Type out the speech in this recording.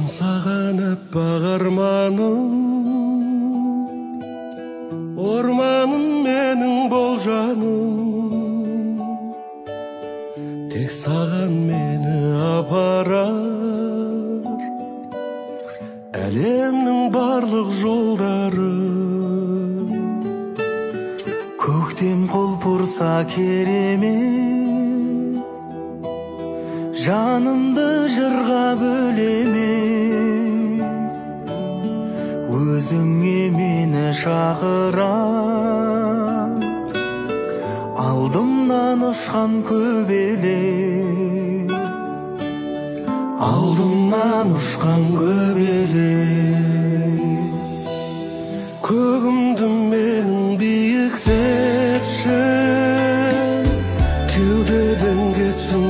Аңсаған аппақ арманым, орманым менің бол жаным. Тек саған мені апарар әлемнің барлық жолдары. Көктем құлпырса керемет, жанымды жырға бөлеме. Өзіңе мені шақырар, алдымнан ұшқан көбелек, алдымнан ұшқан көбелек. Көгімді менің биіктетші, кеудеден кетсін